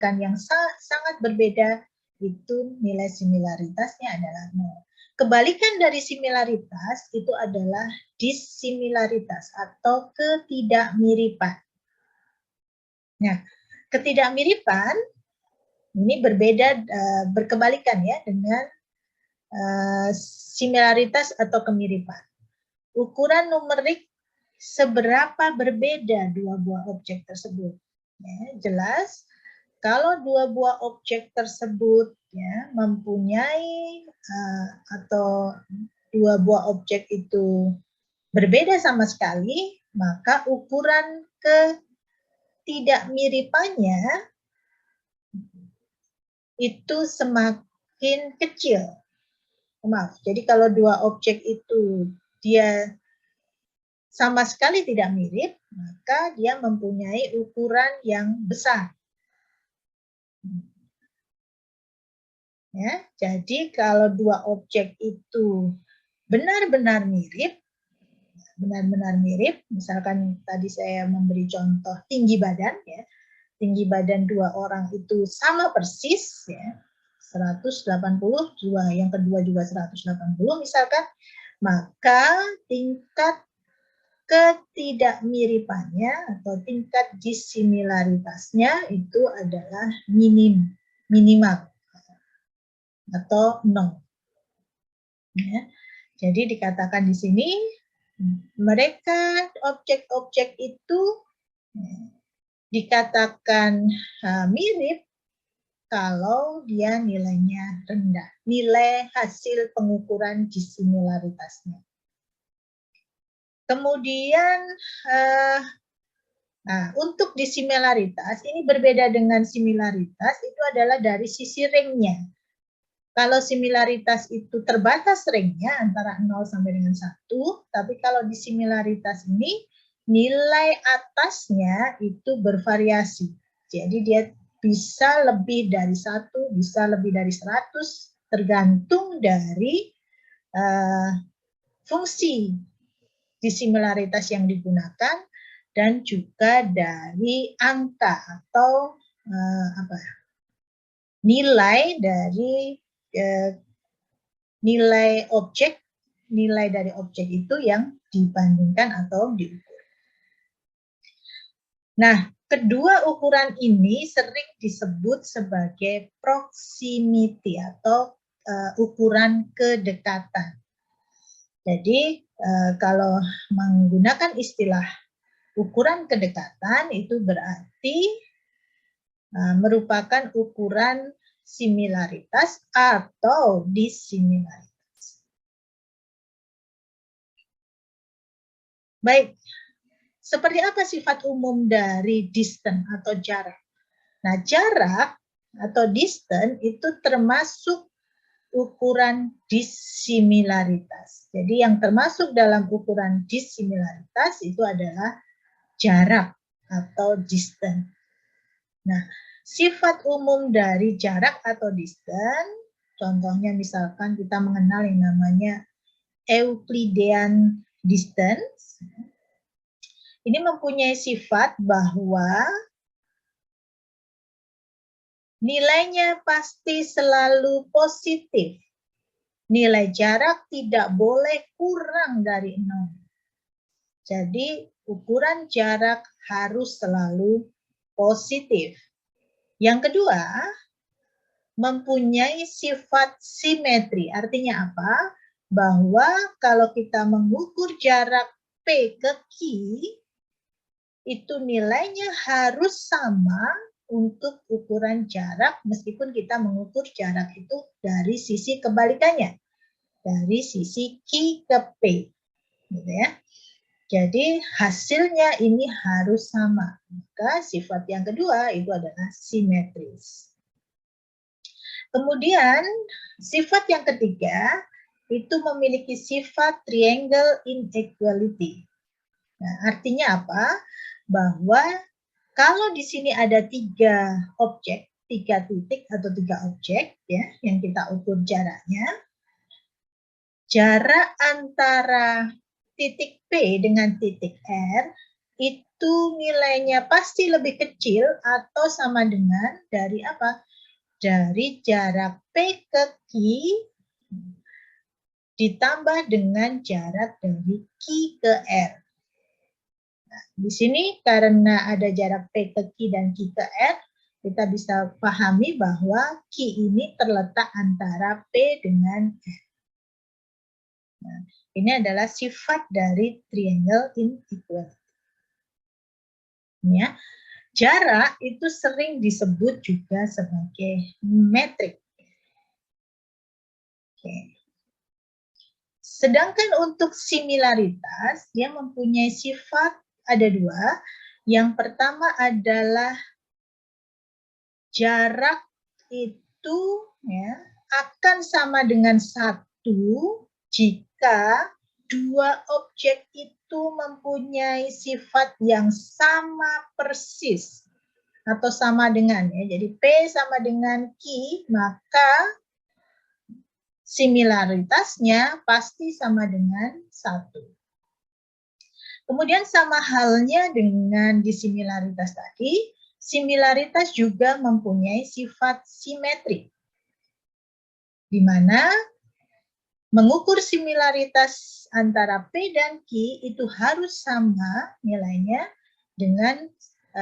yang sangat berbeda, itu nilai similaritasnya adalah 0. Kebalikan dari similaritas itu adalah dissimilaritas atau ketidakmiripan. Nah, ketidakmiripan ini berbeda, berkebalikan ya dengan similaritas atau kemiripan. Ukuran numerik seberapa berbeda dua buah objek tersebut. Ya, jelas kalau dua buah objek tersebut ya mempunyai atau dua buah objek itu berbeda sama sekali, maka ukuran ketidakmiripannya itu semakin kecil. Maaf, jadi kalau dua objek itu dia sama sekali tidak mirip, maka dia mempunyai ukuran yang besar. Ya, jadi kalau dua objek itu benar-benar mirip, misalkan tadi saya memberi contoh tinggi badan, ya, tinggi badan dua orang itu sama persis, ya, 180, yang kedua juga 180 misalkan, maka tingkat ketidakmiripannya atau tingkat dissimilaritasnya itu adalah minimal atau 0. Ya. Jadi dikatakan di sini mereka objek-objek itu dikatakan mirip kalau dia nilainya rendah, nilai hasil pengukuran dissimilaritasnya. Kemudian untuk dissimilaritas ini berbeda dengan similaritas, itu adalah dari sisi ringnya. Kalau similaritas itu terbatas ringnya antara 0 sampai dengan 1, tapi kalau dissimilaritas ini nilai atasnya itu bervariasi. Jadi dia bisa lebih dari 1, bisa lebih dari 100, tergantung dari fungsi dissimilaritas yang digunakan dan juga dari angka atau nilai dari nilai dari objek itu yang dibandingkan atau diukur. Nah, kedua ukuran ini sering disebut sebagai proximity atau ukuran kedekatan. Jadi kalau menggunakan istilah ukuran kedekatan itu berarti merupakan ukuran similaritas atau dissimilaritas. Baik, seperti apa sifat umum dari distance atau jarak? Nah, jarak atau distance itu termasuk ukuran dissimilaritas. Jadi yang termasuk dalam ukuran dissimilaritas itu adalah jarak atau distance. Nah, sifat umum dari jarak atau distance, contohnya misalkan kita mengenal yang namanya Euclidean distance. Ini mempunyai sifat bahwa nilainya pasti selalu positif. Nilai jarak tidak boleh kurang dari 0. Jadi ukuran jarak harus selalu positif. Yang kedua, mempunyai sifat simetri. Artinya apa? Bahwa kalau kita mengukur jarak P ke Q, itu nilainya harus sama untuk ukuran jarak meskipun kita mengukur jarak itu dari sisi kebalikannya, dari sisi Q ke P, gitu ya. Jadi hasilnya ini harus sama. Maka sifat yang kedua itu adalah simetris. Kemudian sifat yang ketiga itu memiliki sifat triangle inequality. Nah, artinya apa? Bahwa kalau di sini ada 3 objek, 3 titik atau 3 objek ya yang kita ukur jaraknya, jarak antara titik P dengan titik R itu itu nilainya pasti lebih kecil atau sama dengan dari apa? Dari jarak P ke Q ditambah dengan jarak dari Q ke R. Nah, di sini karena ada jarak P ke Q dan Q ke R, kita bisa pahami bahwa Q ini terletak antara P dengan R. Nah, ini adalah sifat dari triangle inequality. Ya, jarak itu sering disebut juga sebagai metrik. Oke. Sedangkan untuk similaritas, dia mempunyai sifat ada dua. Yang pertama adalah jarak itu ya, akan sama dengan 1 jika dua objek itu mempunyai sifat yang sama persis atau sama dengan ya. Jadi P sama dengan Q, maka similaritasnya pasti sama dengan 1. Kemudian sama halnya dengan disimilaritas tadi, similaritas juga mempunyai sifat simetri, di mana mengukur similaritas antara P dan Q itu harus sama nilainya dengan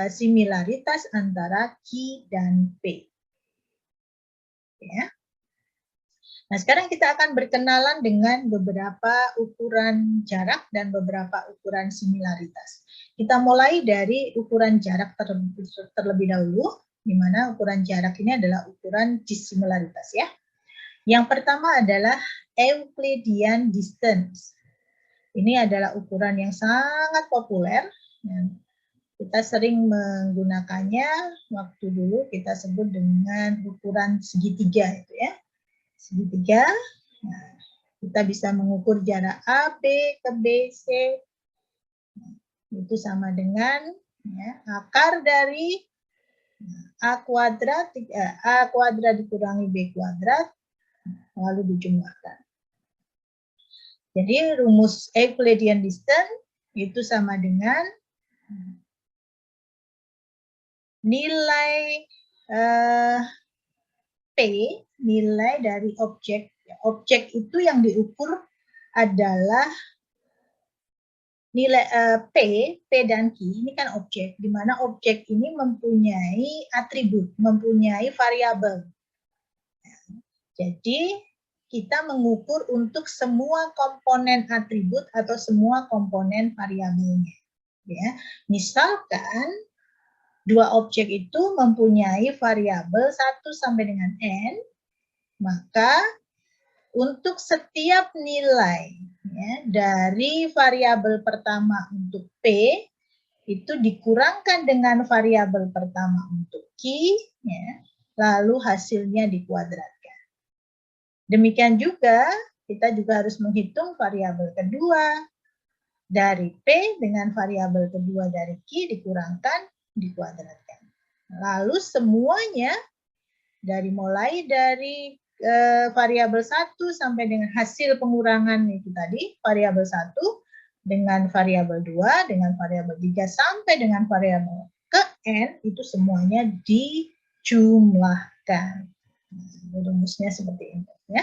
similaritas antara Q dan P. Ya. Nah, sekarang kita akan berkenalan dengan beberapa ukuran jarak dan beberapa ukuran similaritas. Kita mulai dari ukuran jarak terlebih dahulu, di mana ukuran jarak ini adalah ukuran dissimilaritas ya. Yang pertama adalah Euclidean distance. Ini adalah ukuran yang sangat populer. Kita sering menggunakannya waktu dulu kita sebut dengan ukuran segitiga itu ya. Segitiga. Nah, kita bisa mengukur jarak A, B ke B, C. Itu sama dengan ya, akar dari A kuadrat dikurangi B kuadrat lalu dijumlahkan. Jadi rumus Euclidean distance itu sama dengan nilai P, nilai dari objek. Objek itu yang diukur adalah nilai P dan Q, ini kan objek, di mana objek ini mempunyai atribut, mempunyai variabel. Jadi kita mengukur untuk semua komponen atribut atau semua komponen variabelnya. Ya, misalkan dua objek itu mempunyai variabel 1 sampai dengan n, maka untuk setiap nilai ya, dari variabel pertama untuk P itu dikurangkan dengan variabel pertama untuk Q, ya, lalu hasilnya dikuadratkan. Demikian juga kita juga harus menghitung variabel kedua dari P dengan variabel kedua dari Q dikurangkan, dikuadratkan. Lalu semuanya mulai dari variabel 1 sampai dengan hasil pengurangan itu tadi, variabel 1 dengan variabel 2, dengan variabel 3 sampai dengan variabel ke N, itu semuanya dijumlahkan. Rumusnya seperti ini ya.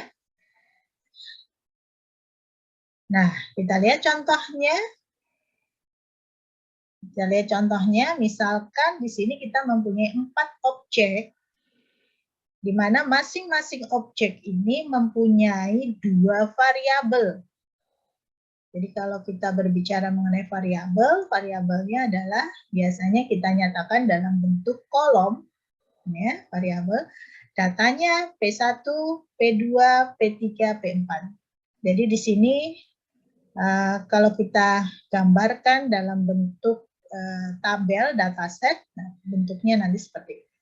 Nah, kita lihat contohnya. Kita lihat contohnya, misalkan di sini kita mempunyai 4 objek, di mana masing-masing objek ini mempunyai 2 variabel. Jadi kalau kita berbicara mengenai variabel, variabelnya adalah biasanya kita nyatakan dalam bentuk kolom, ya, variabel. Datanya P1, P2, P3, P4. Jadi di sini kalau kita gambarkan dalam bentuk tabel dataset, nah, bentuknya nanti seperti ini.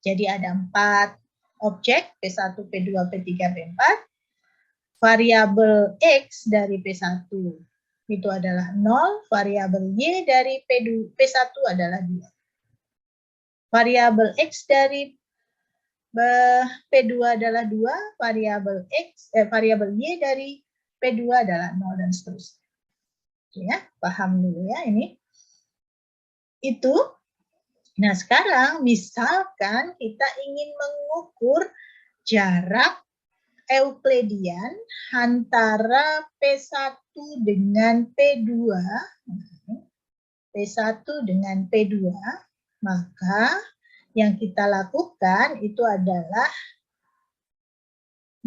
Jadi ada 4 objek P1, P2, P3, P4. Variabel X dari P1 itu adalah 0, variabel Y dari P1 adalah 2. Variabel X dari P2 adalah 2, variabel Y dari P2 adalah 0 dan seterusnya. Ya, paham dulu ya ini. itu. Nah, sekarang misalkan kita ingin mengukur jarak Euklidian antara P1 dengan P2, P1 dengan P2, maka yang kita lakukan itu adalah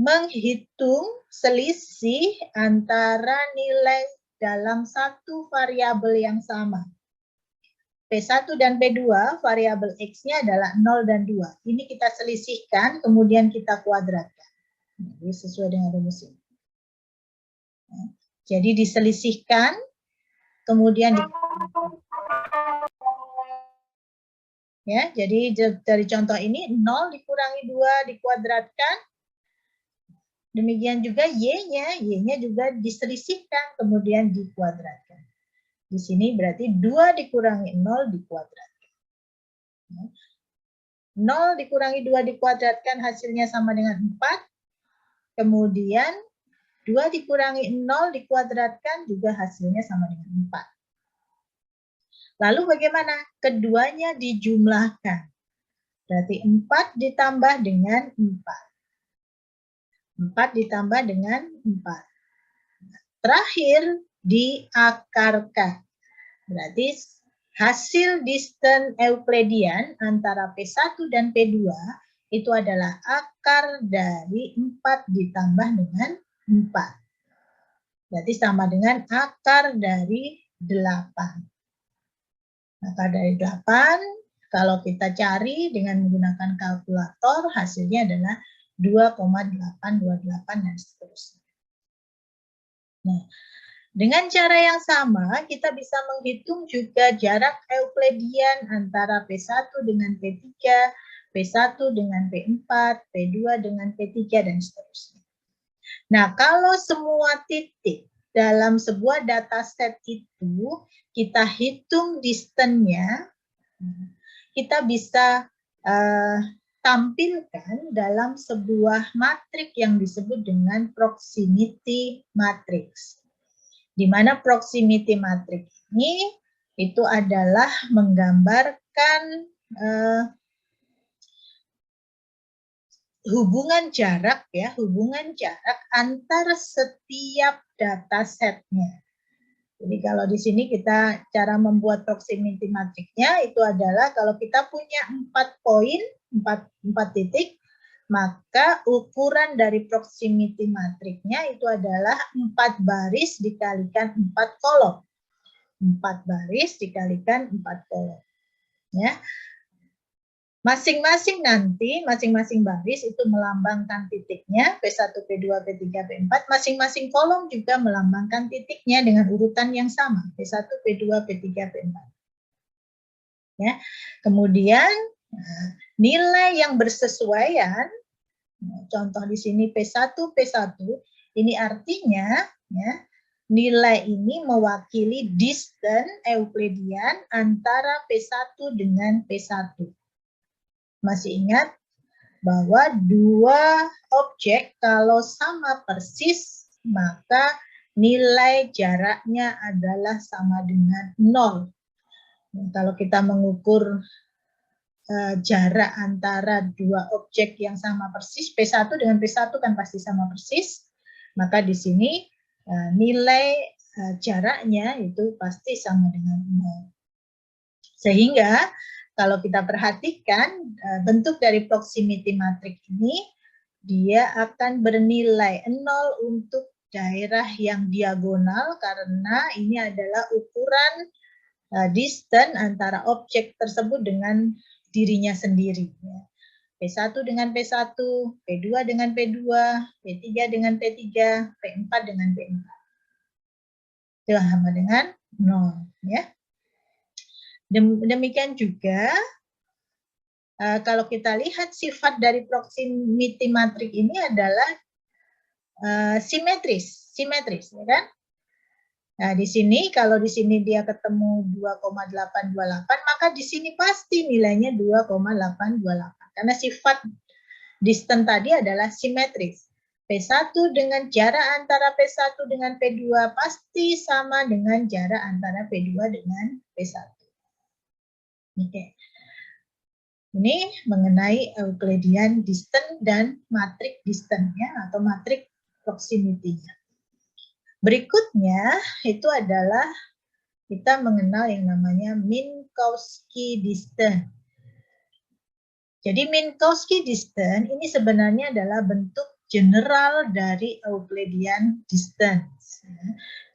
menghitung selisih antara nilai dalam satu variabel yang sama. P1 dan P2, variabel X-nya adalah 0 dan 2. Ini kita selisihkan, kemudian kita kuadratkan. Jadi sesuai dengan rumus ini. Jadi diselisihkan, kemudian ya, jadi dari contoh ini 0 dikurangi 2 dikuadratkan. Demikian juga Y-nya juga diselisihkan, kemudian dikuadratkan. Di sini berarti 2 dikurangi 0 dikuadratkan. 0 dikurangi 2 dikuadratkan hasilnya sama dengan 4. Kemudian 2 dikurangi 0 dikuadratkan juga hasilnya sama dengan 4. Lalu bagaimana? Keduanya dijumlahkan. Berarti 4 ditambah dengan 4. 4 ditambah dengan 4. Terakhir diakarkan. Berarti hasil distance Euklidian antara P1 dan P2 itu adalah akar dari 4 ditambah dengan 4. Berarti sama dengan akar dari 8. Akar dari 8, kalau kita cari dengan menggunakan kalkulator, hasilnya adalah 2,828 dan seterusnya. Nah, dengan cara yang sama, kita bisa menghitung juga jarak Euklidian antara P1 dengan P3, P1 dengan P4, P2 dengan P3, dan seterusnya. Nah, kalau semua titik dalam sebuah dataset itu kita hitung distance-nya, kita bisa tampilkan dalam sebuah matrik yang disebut dengan proximity matrix. Di mana proximity matrix ini itu adalah menggambarkan hubungan jarak antar setiap datasetnya. Jadi kalau di sini kita cara membuat proximity matrixnya itu adalah kalau kita punya 4 poin, 4 titik, maka ukuran dari proximity matrixnya itu adalah 4 baris dikalikan 4 kolom. 4 baris dikalikan 4 kolom. Ya. Masing-masing baris itu melambangkan titiknya, P1, P2, P3, P4. Masing-masing kolom juga melambangkan titiknya dengan urutan yang sama, P1, P2, P3, P4. Ya. Kemudian nilai yang bersesuaian, contoh di sini P1, P1, ini artinya ya, nilai ini mewakili distance Euklidian antara P1 dengan P1. Masih ingat bahwa dua objek kalau sama persis, maka nilai jaraknya adalah sama dengan 0. Kalau kita mengukur jarak antara dua objek yang sama persis, P1 dengan P1 kan pasti sama persis, maka di sini nilai jaraknya itu pasti sama dengan 0. Sehingga kalau kita perhatikan bentuk dari proximity matrix ini, dia akan bernilai 0 untuk daerah yang diagonal karena ini adalah ukuran distance antara objek tersebut dengan dirinya sendiri. P1 dengan P1, P2 dengan P2, P3 dengan P3, P4 dengan P4. Itu sama dengan 0. Ya. Demikian juga kalau kita lihat sifat dari proximity matrix ini adalah simetris, ya kan? Nah, di sini kalau di sini dia ketemu 2,828, maka di sini pasti nilainya 2,828 karena sifat distance tadi adalah simetris. P1 dengan jarak antara P1 dengan P2 pasti sama dengan jarak antara P2 dengan P1. Oke. Ini mengenai Euclidean distance dan matric distance ya, atau matric proximity-nya. Berikutnya itu adalah kita mengenal yang namanya Minkowski distance. Jadi Minkowski distance ini sebenarnya adalah bentuk general dari Euclidean distance.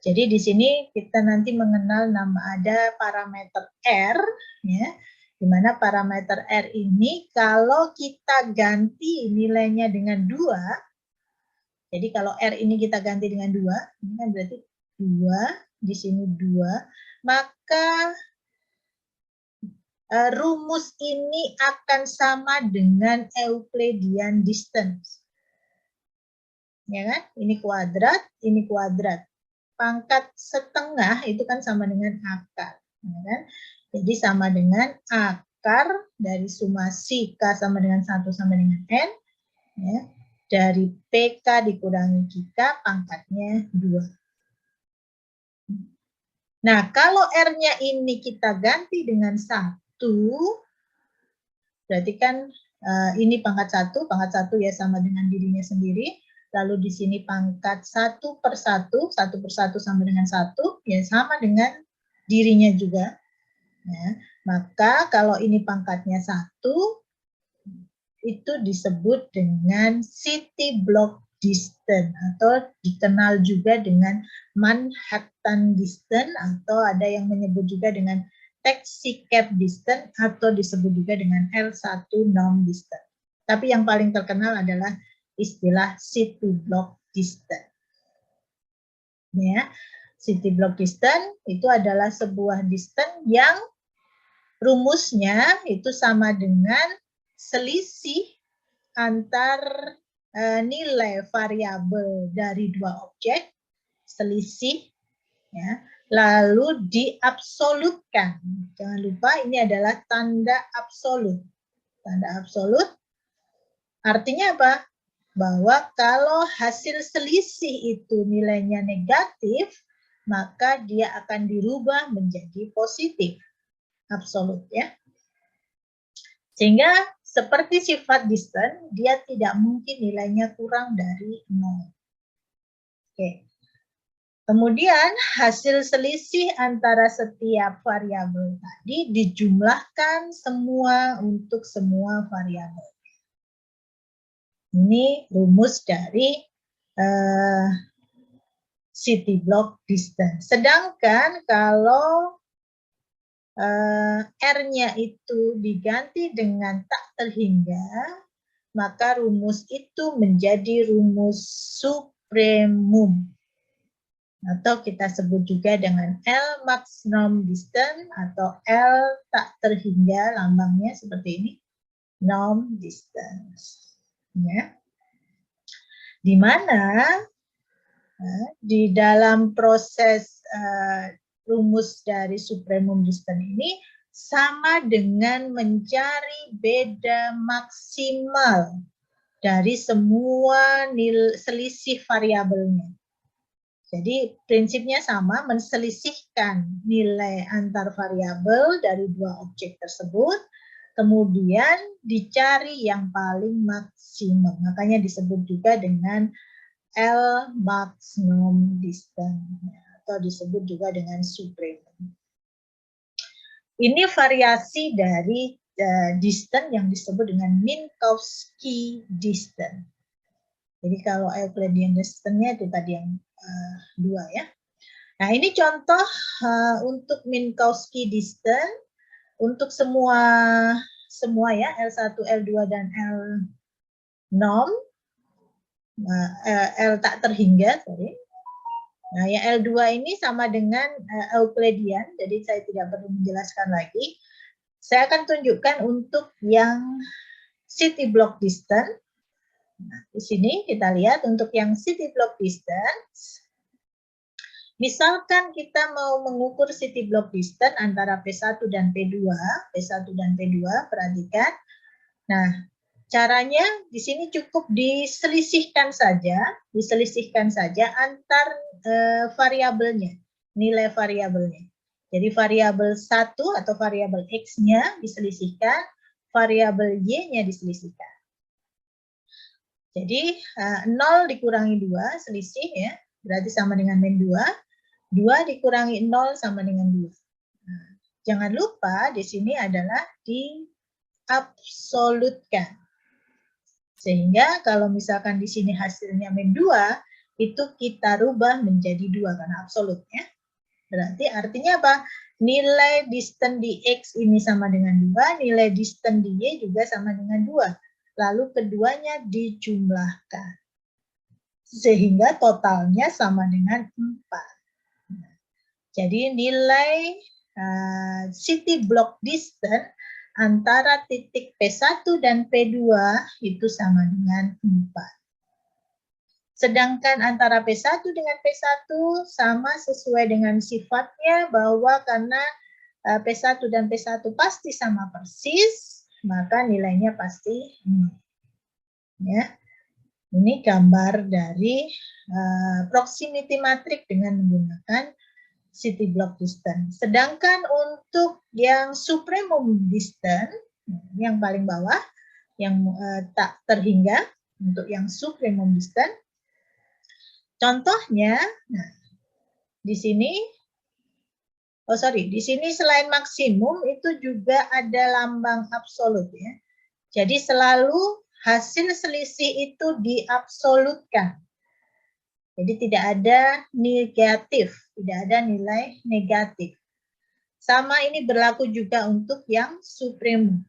Jadi di sini kita nanti mengenal ada parameter R, ya, di mana parameter R ini kalau kita ganti nilainya dengan 2, jadi kalau R ini kita ganti dengan 2, ini kan berarti 2, di sini 2, maka rumus ini akan sama dengan Euclidean distance. Ya kan? Ini kuadrat, ini kuadrat. Pangkat setengah itu kan sama dengan akar. Ya kan? Jadi sama dengan akar dari sumasi K sama dengan 1 sama dengan N. Ya, dari PK dikurangi QK pangkatnya 2. Nah, kalau R-nya ini kita ganti dengan 1, berarti kan ini pangkat 1 ya sama dengan dirinya sendiri. Lalu di sini pangkat 1 per 1 sama dengan 1, ya sama dengan dirinya juga. Ya, maka kalau ini pangkatnya 1, itu disebut dengan city block distance atau dikenal juga dengan Manhattan distance atau ada yang menyebut juga dengan taxi cab distance atau disebut juga dengan L1 norm distance. Tapi yang paling terkenal adalah istilah city block distance. Ya, city block distance itu adalah sebuah distance yang rumusnya itu sama dengan selisih antar nilai variabel dari dua objek, selisih, ya, lalu diabsolutkan. Jangan lupa ini adalah tanda absolut. Tanda absolut artinya apa? Bahwa kalau hasil selisih itu nilainya negatif, maka dia akan dirubah menjadi positif. Absolut ya. Sehingga seperti sifat distance, dia tidak mungkin nilainya kurang dari 0. Oke. Kemudian hasil selisih antara setiap variabel tadi dijumlahkan semua untuk semua variabel. Ini rumus dari city block distance. Sedangkan kalau R-nya itu diganti dengan tak terhingga, maka rumus itu menjadi rumus supremum. Atau kita sebut juga dengan L max norm distance atau L tak terhingga, lambangnya seperti ini, norm distance. Ya. Di mana di dalam proses rumus dari supremum distance ini sama dengan mencari beda maksimal dari semua selisih variabelnya. Jadi prinsipnya sama, menselisihkan nilai antar variabel dari dua objek tersebut, kemudian dicari yang paling maksimum. Makanya disebut juga dengan L max norm distance atau disebut juga dengan supremum. Ini variasi dari distance yang disebut dengan Minkowski distance. Jadi kalau Euclidean distance-nya itu tadi yang 2 ya. Nah ini contoh untuk Minkowski distance untuk semua ya L1, L2 dan L norm, L tak terhingga, sorry. Nah, yang L2 ini sama dengan Euclidean, jadi saya tidak perlu menjelaskan lagi. Saya akan tunjukkan untuk yang city block distance. Nah, di sini kita lihat untuk yang city block distance. Misalkan kita mau mengukur city block distance antara P1 dan P2, perhatikan. Nah, caranya di sini cukup diselisihkan saja antar variabelnya, nilai variabelnya. Jadi variabel 1 atau variabel X-nya diselisihkan, variabel Y-nya diselisihkan. Jadi 0 dikurangi 2, selisih ya, berarti sama dengan min 2. 2 dikurangi 0 sama dengan 2. Nah, jangan lupa di sini adalah diabsolutkan. Sehingga kalau misalkan di sini hasilnya min 2, itu kita rubah menjadi 2 karena absolut ya. Berarti artinya apa? Nilai distan di X ini sama dengan 2, nilai distan di Y juga sama dengan 2. Lalu keduanya dijumlahkan. Sehingga totalnya sama dengan 4. Jadi nilai city block distance antara titik P1 dan P2 itu sama dengan 4. Sedangkan antara P1 dengan P1 sama sesuai dengan sifatnya bahwa karena P1 dan P1 pasti sama persis, maka nilainya pasti 0. Ya. Ini gambar dari proximity matrix dengan menggunakan city block distance. Sedangkan untuk yang supremum distance, yang paling bawah, yang tak terhingga, untuk yang supremum distance, contohnya, nah, di sini, di sini selain maksimum itu juga ada lambang absolut ya. Jadi selalu hasil selisih itu diabsolutkan. Jadi tidak ada negatif, tidak ada nilai negatif. Sama ini berlaku juga untuk yang supremum.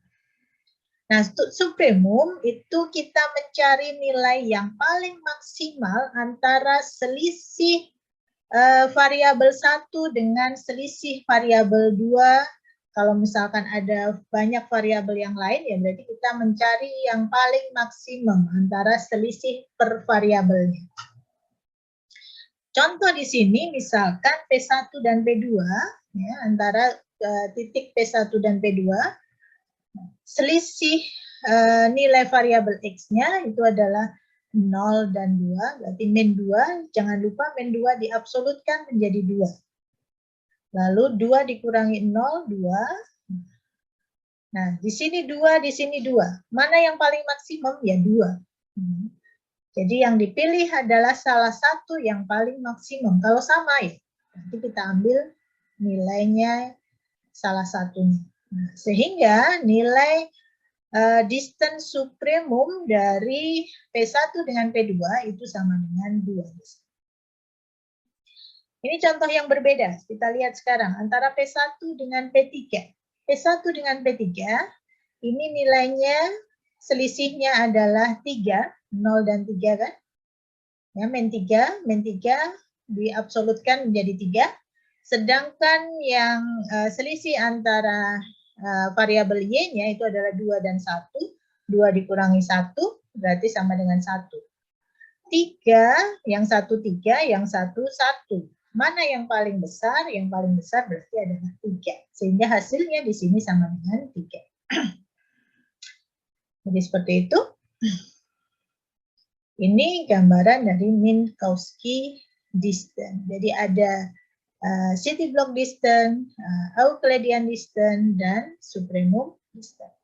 Nah, untuk supremum itu kita mencari nilai yang paling maksimal antara selisih variabel 1 dengan selisih variabel 2. Kalau misalkan ada banyak variabel yang lain, ya berarti kita mencari yang paling maksimum antara selisih per variabelnya. Contoh di sini misalkan P1 dan P2, ya, antara titik P1 dan P2, selisih nilai variabel X-nya itu adalah 0 dan 2, berarti min 2, jangan lupa min 2 diabsolutkan menjadi 2. Lalu 2 dikurangi 0, 2. Nah, di sini 2, di sini 2. Mana yang paling maksimum? Ya 2. Jadi yang dipilih adalah salah satu yang paling maksimum. Kalau sama ya, nanti kita ambil nilainya salah satunya. Nah, sehingga nilai distance supremum dari P1 dengan P2 itu sama dengan 2. Ini contoh yang berbeda. Kita lihat sekarang antara P1 dengan P3. P1 dengan P3, ini nilainya selisihnya adalah 3, 0 dan 3 kan? Ya, min 3 diabsolutkan menjadi 3. Sedangkan yang selisih antara variabel Y-nya itu adalah 2 dan 1. 2 dikurangi 1 berarti sama dengan 1. 3, yang 1 3, yang 1 1. Mana yang paling besar? Yang paling besar berarti adalah 3. Sehingga hasilnya di sini sama dengan 3. Jadi seperti itu. Ini gambaran dari Minkowski distance. Jadi ada city block distance, Euclidean distance, dan supremum distance.